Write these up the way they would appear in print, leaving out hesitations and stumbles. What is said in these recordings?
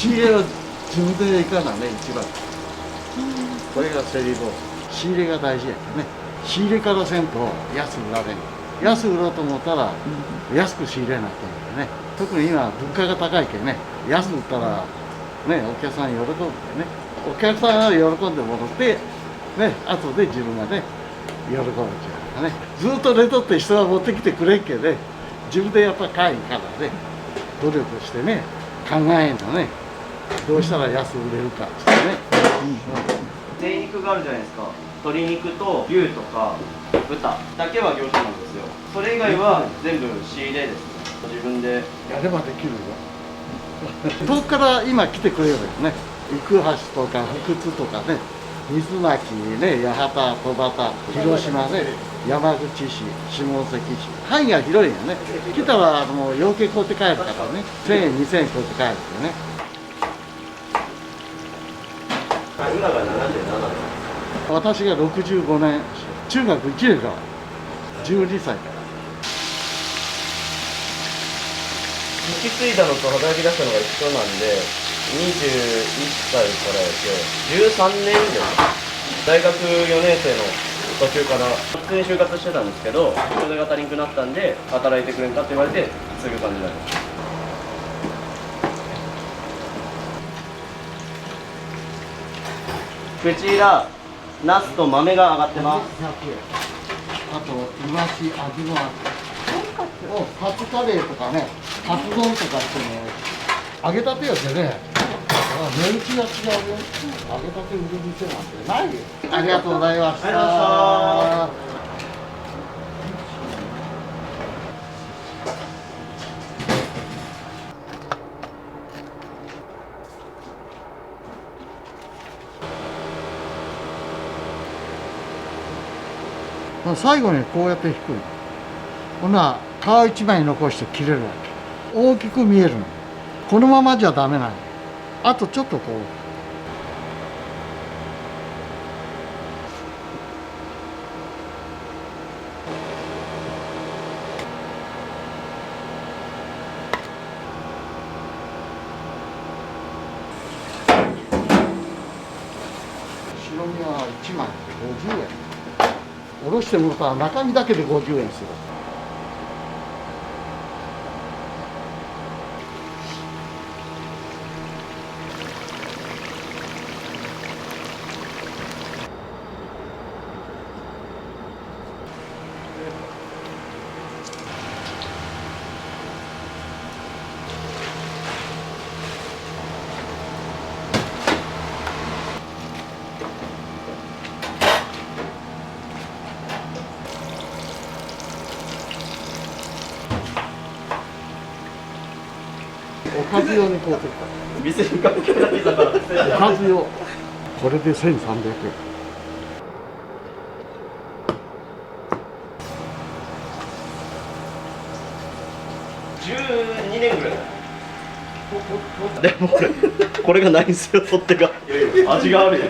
仕入れは自分でいかなね、一番。これがセリフ。仕入れが大事やけどね。仕入れからせんと安く売られん。安く売ろうと思ったら、安く仕入れなきゃいけないね。特に今、物価が高いけどね、安く売ったら、ね、お客さん喜んでね。お客さんが喜んでもらって、ね、後で自分がね、喜ぶっていうかね。ずっとレトって人が持ってきてくれんけどね、自分でやっぱ買いからね、努力してね、考えんのね、どうしたら安く売れるかってね。精肉があるじゃないですか。鶏肉と牛とか豚だけは業者なんですよ。それ以外は全部仕入れですね。自分でやればできるよ。遠くから今来てくれるよね。生橋とか福津とかね、水巻ね、八幡、戸畑、広島ね、山口市、下関市、範囲が広いよね。来たらもう養鶏買って帰るからね、1000円、2000円買って帰るよね。今が77年。私が65年、中学1年から12歳から。引き継いだのと働き出したのが一緒なんで、21歳からやけ13年以上。大学4年生の途中から普通に就活してたんですけど、人手が足りんくなったんで働いてくれんかって言われて継ぐ感じになりました。こちらナスと豆が上がってます。あとイワシ、味のあるカツカレーとかね、カツ丼とかしてね、揚げたてよってね、値打ちが違うよ。揚げたて売る店なんてないよ。ありがとうございました。最後にこうやって引くの。ほな皮一枚残して切れるわけ。大きく見えるの。このままじゃダメなの。あとちょっとこう。白身は1枚50円。おろしてもらったら中身だけで50円する。おかず用にこうてき店に関係ないだからた。おかず用。これで1300円。12年ぐらいでもこれがないんですよ、取っ手が。味があるやん。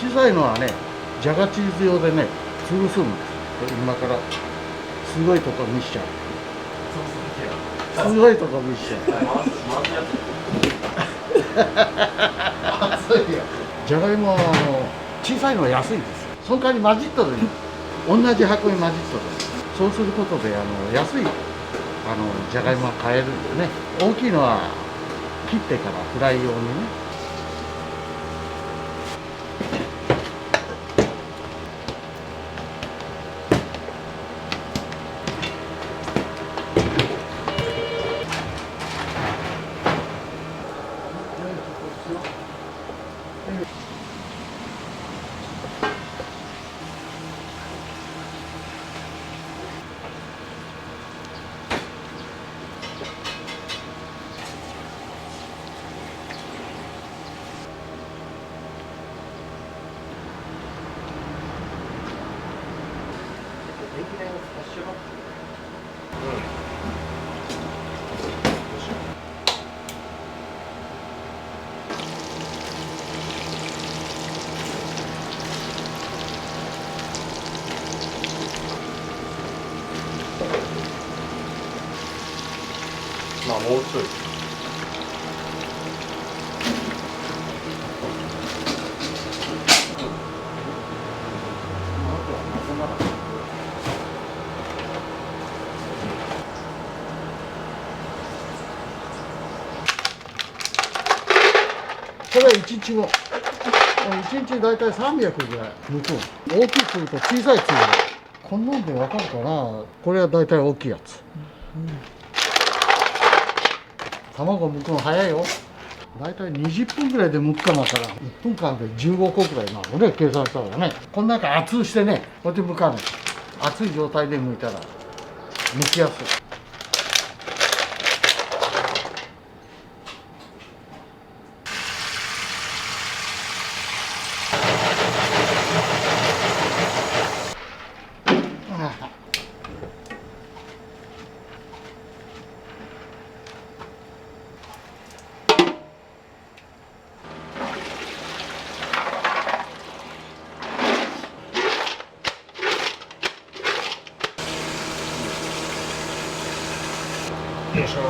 小さいのはね、じゃがチーズ用でね、潰すんです。今からすごいとこ見しちゃう。すごいとこ見しちゃう。じゃがいもは小さいのは安いんです。その代わり混じっとる、同じ箱に混じっとる。そうすることで安いじゃがいもは買えるんでね。大きいのは切ってからフライ用にね。もうちょい。これは1日後。1日大体300ぐらい剥く。大きい粒と小さい粒。こんなんでわかるかな。これは大体大きいやつ。卵剥くの早いよ。大体20分ぐらいで剥くかなから、1分間で15個ぐらいなので計算したらね。こんな中熱してね、こうやって剥かない。熱い状態で剥いたら剥きやすい。よいしょ。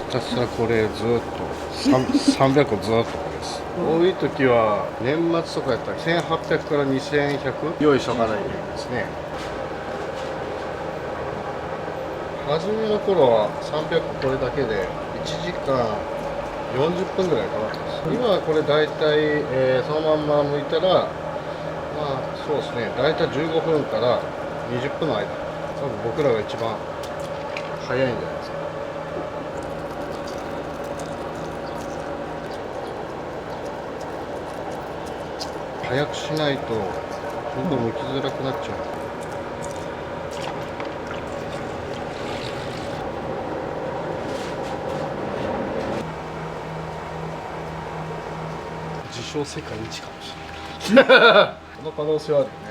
ひたすらこれずっと300個ずっとこれです。多い時は年末とかやったら1800から2100用意しとかないといけないですね。初めの頃は300個これだけで1時間40分ぐらいかかってます。今はこれ大体、そのまんま剥いたらまあそうですね、大体15分から20分の間、多分僕らが一番早いんじゃないですか。早くしないとちょっと剥きづらくなっちゃう。自称世界一かもしれないその可能性はあるよね。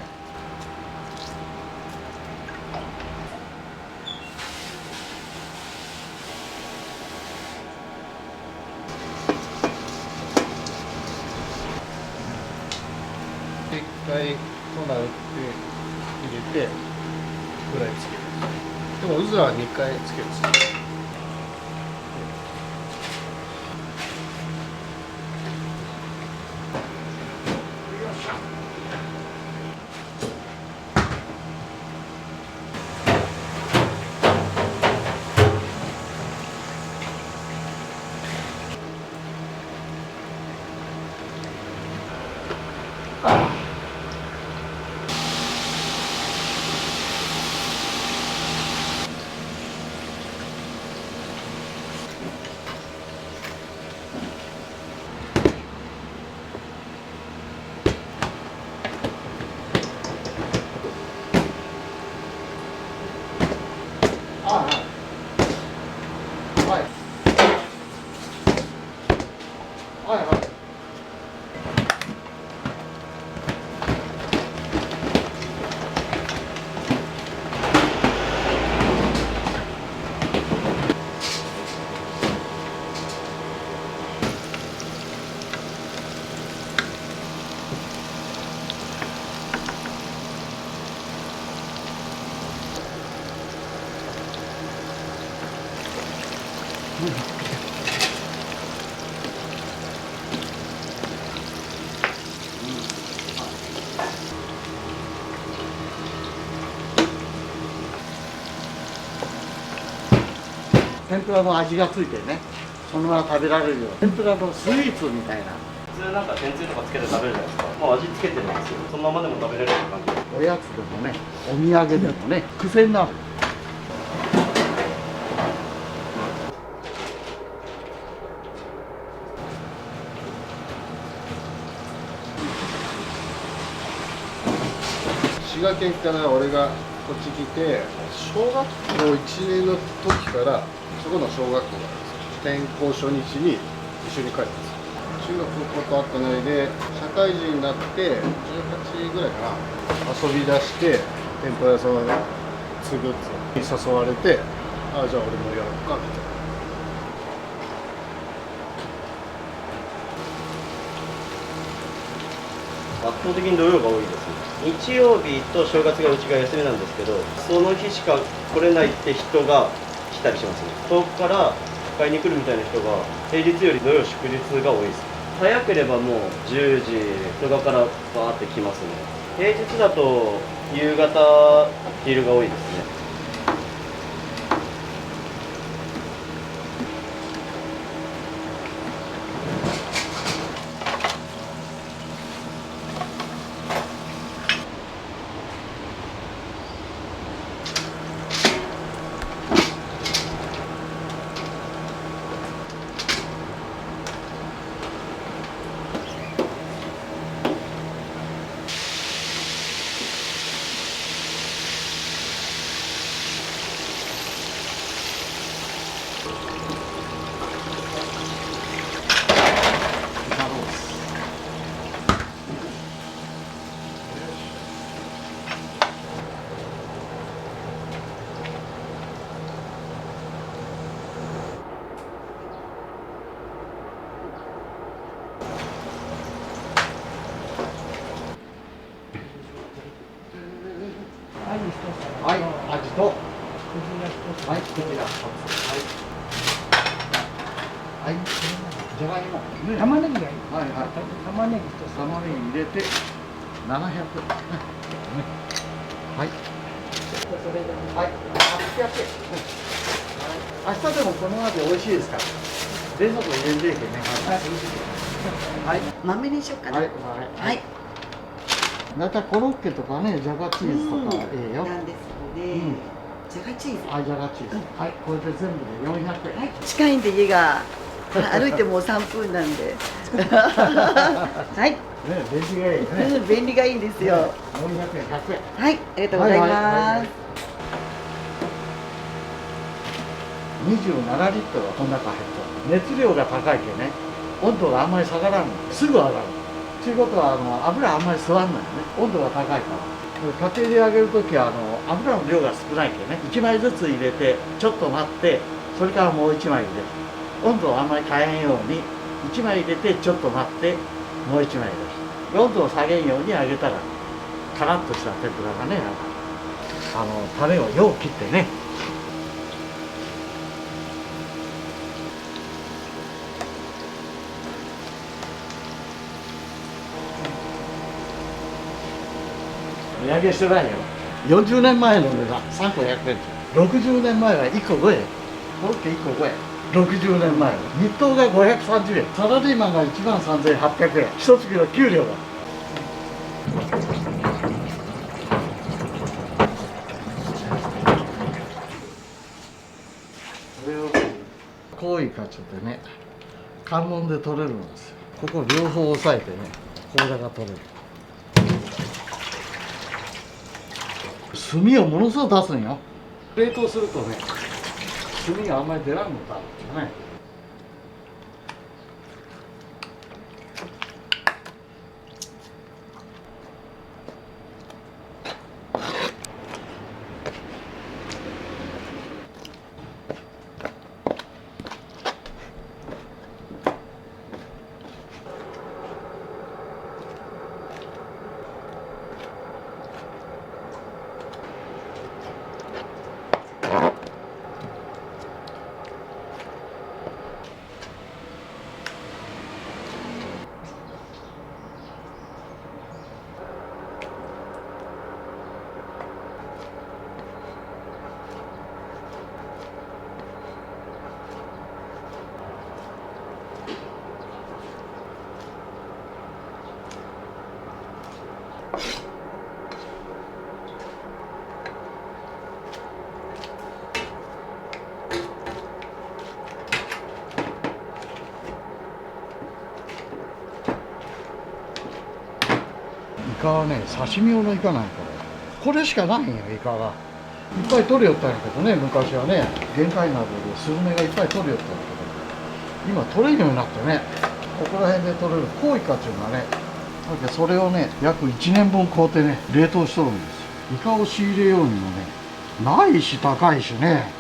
一回粉打って入れてフライつける。でも渦は2回つけるんですよ。はいはい。天ぷらの味がついてね、そのまま食べられるよ。天ぷらのスイーツみたいな。普通なんか天つゆとかつけて食べるじゃないですか。もう味つけてるんですよ。そのままでも食べれるって感じ。おやつでもね、お土産でもね、癖になる。滋賀県から俺がこっち来て小学校1年の時からそこの小学校があるんですよ。転校初日に一緒に帰ったんですよ。中学高校と会ってないで社会人になって18ぐらいかな、遊び出して天ぷら屋さんを継ぐって誘われて、ああじゃあ俺もやろうかみたいな。圧倒的に土曜が多いですね。日曜日と正月がうちが休みなんですけど、その日しか来れないって人が来たりしますね。遠くから買いに来るみたいな人が平日より土曜祝日が多いです。早ければもう10時とかからバーって来ますね。平日だと夕方昼が多いですね。はい、味と、はい、こちら、はい、じゃがいも、ね、玉ねぎがいい。はいはい、玉ねぎと玉ねぎ入れて、700、ね、はい、それではい、800円、明日でもこのままで美味しいですから、冷蔵庫入れんでいけね、はい、豆にしようかな。はい、はい。またコロッケとかね、じゃがチーズとかええよ。なんですね。うんじゃがチーズ。あ、じゃがチーズ。はい、これで全部で400円。はい。近いんで家が歩いてもう3分なんで。はい。ね、便利がいいよね。便利がいいんですよ。 400円、100円。はい。ありがとうございはいはいます。はい27リットルはこの中入ってる。熱量が高いけね、温度があんまり下がらんの。すぐ上がる。ということは油あんまり吸わんのよね。温度が高いから。家庭で揚げるときは油の量が少ないけね、1枚ずつ入れてちょっと待って、それからもう1枚入れる。温度をあんまり変えんように1枚入れてちょっと待ってもう1枚入れる。温度を下げんように揚げたらカラッとした天ぷらがね、タレをよう切ってね。値上げしてないよ。40年前の値段3個100円。60年前は1個5円。コロッケ1個5円。60年前は日当が530円。サラリーマンが1万3800円。一月の給料が。これをこういう感じでね、関門で取れるんですよ。ここ両方押さえてね、甲羅が取れる。炭をものすごく出すんよ。冷凍するとね、炭があんまり出らんのだってね。イカはね、刺身用のイカなんやこれしかないんよ、イカが。いっぱい取れよったんやけどね、昔はね、玄界灘でスズメがいっぱい取れよったんやけど、今取れんようになってね、ここら辺で取れるコウイカっていうのはね、だけどそれをね、約1年分買うてね、冷凍しとるんですよ。イカを仕入れようにもね、ないし高いしね。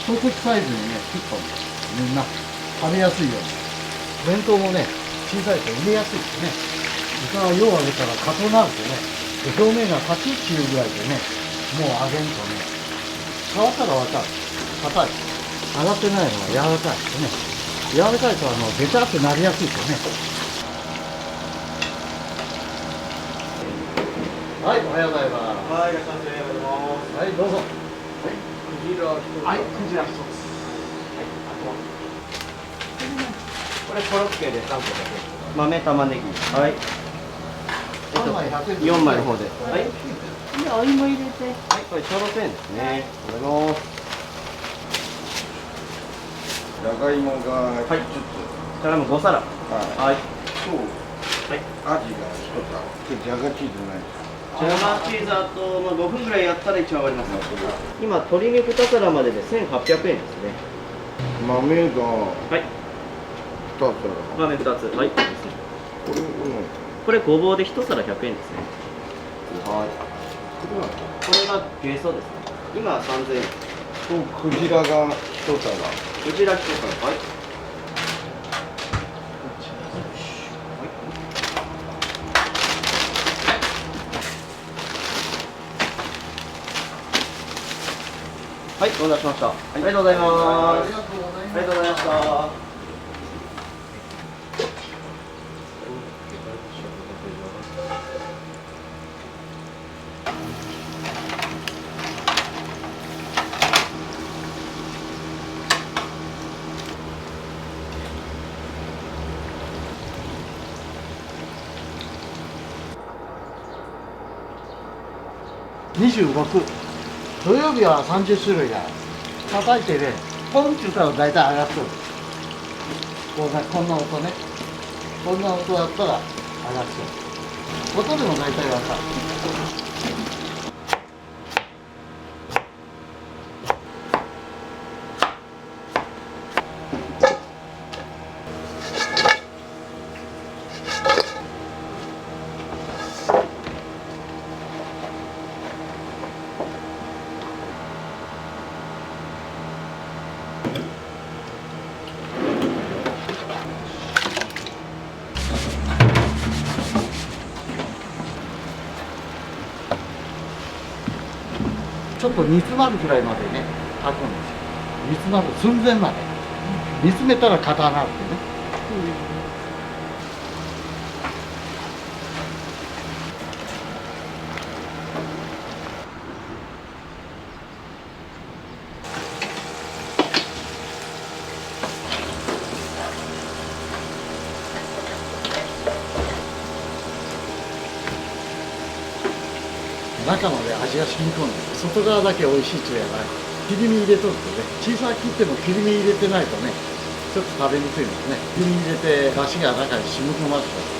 一口サイズにね切ったんです。みんな食べやすいように。弁当もね小さいと入れやすいですね。イカはよう揚げたら硬くなるとね、表面がカチッていうぐらいでね、もう揚げんとね、触ったら分かる。硬い。揚がってないのは柔らかいですね。柔らかいとベタってなりやすいですよね。はい、おはようございます。はい、いらっしゃいませ。おはようございます。はい、どうぞ。クジラ一つ。はい、クジラ一つ。これコロッケで3個だけ。豆、玉ねぎ。はい。3枚100円。 4枚の方で。はい。でお芋入れて。はい、これちょうど1000円ですね。ありがとうございます。じゃがいもがはい5つ。じゃがいも5皿。はい。はい。と、はい。アジが1つある。じゃがチーズないですか。ジャガーチーズあと、まあ、5分ぐらいやったら一応上がります。今、鶏肉2皿までで1800円ですね。豆がはい。 2つある。豆2つ。はい。これ、これごぼうで1皿100円ですね。はい。これはこれがゲソですね。今は3000円。とクジラが1皿。クジラ1皿。はい。はい、お待たせしました。ありがとうございます。ありがとうございました。26。土曜日は30種類が叩いてね、ポンって言ったら大体上がってる。こんな音ね。こんな音だったら上がってる。音でも大体わかる。ちょっと煮詰まるくらいまでね、炊くんですよ。煮詰まる寸前まで。煮詰めたら硬なるってね。中まで味が染み込んで、外側だけ美味しいっていうやない。切り身入れとるとね、小さく切っても切り身入れてないとね、ちょっと食べにくいんですね。切り身入れて、出汁が中に染み込ませて。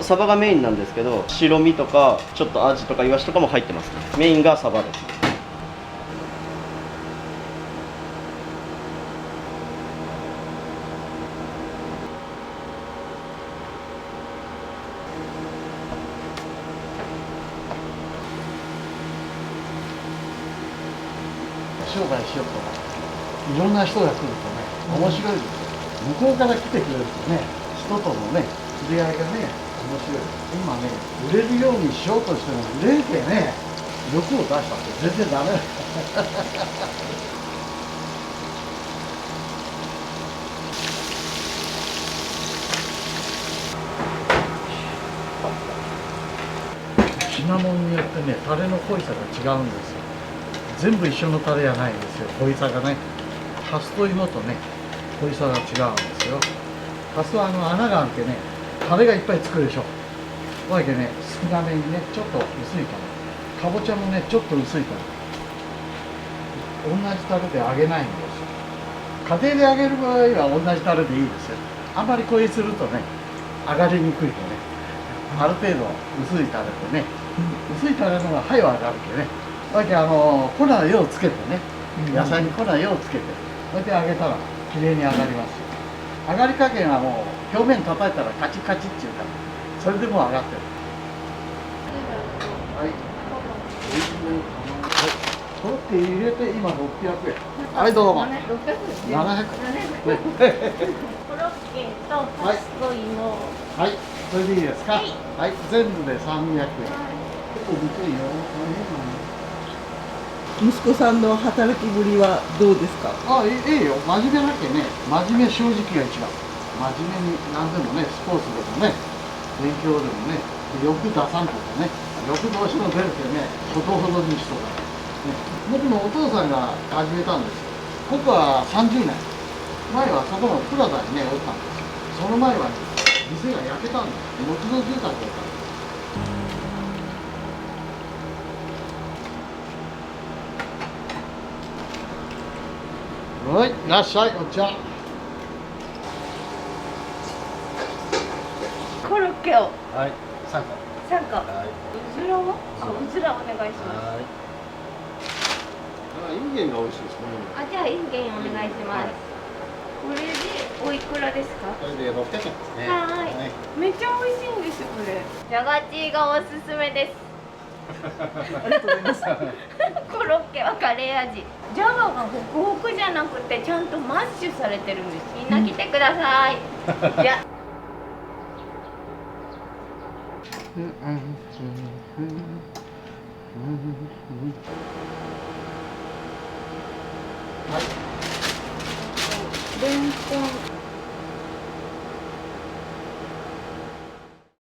サバがメインなんですけど、白身とかちょっとアジとかイワシとかも入ってますね。メインがサバです。商売しようといろんな人が来るとね、面白いですよ。向こうから来てくれるとね、人とのね、知り合いがね、面白い。今ね、売れるようにしようとしても売れんけね、欲を出したって全然ダメ。品物によってね、タレの濃いさが違うんですよ。全部一緒のタレじゃないんですよ、濃いさがね。ハスと芋とね、濃いさが違うんですよ。ハスは穴があってね、タレがいっぱい作るでしょ。だけどね、少なめにね、ちょっと薄いから。かぼちゃもね、ちょっと薄いから。同じタレで揚げないんですよ。家庭で揚げる場合は同じタレでいいですよ。あんまり濃いするとね、揚がりにくいとね、ある程度薄いタレでね、薄いタレの方が早く揚がるけどね。だけど粉の色をつけてね、野菜に粉の色をつけて、それで揚げたらきれいに揚がりますよ。揚がり加減はもう表面叩いたらカチカチっていうから、それでもう揚がってる。はい。コロッケ入れて今600円。はい、どうも。700円。コロッケとハスと芋。はい、それでいいですか。はい、全部で300円。結構びっくりよ。息子さんの働きぶりはどうですか？あ、いいよ。真面目だけね。真面目正直が一番。真面目に何でもね、スポーツでもね、勉強でもね、欲出さんとかね、欲どうしても出るけどね、ほどほどにしとか。ね、僕のお父さんが始めたんですよ。僕は30年。前はそこのプラザにね、おったんですよ。その前はね、店が焼けたんです。木造住宅だったんです。はい、いらっしゃい、お茶。コロッケをはい、3個。 3個。はうずらは？あ、うずらお願いします。はい。インゲンが美味しいですね。あ、じゃあインゲンお願いします。これでおいくらですか？これで600円ですね。はい。めっちゃ美味しいんですよこれ。じゃがチーがおすすめです。ありがとうございます。コロッケはカレー味。ジャガがホクホクじゃなくてちゃんとマッシュされてるんです。みんな来てください。じゃ。レンコン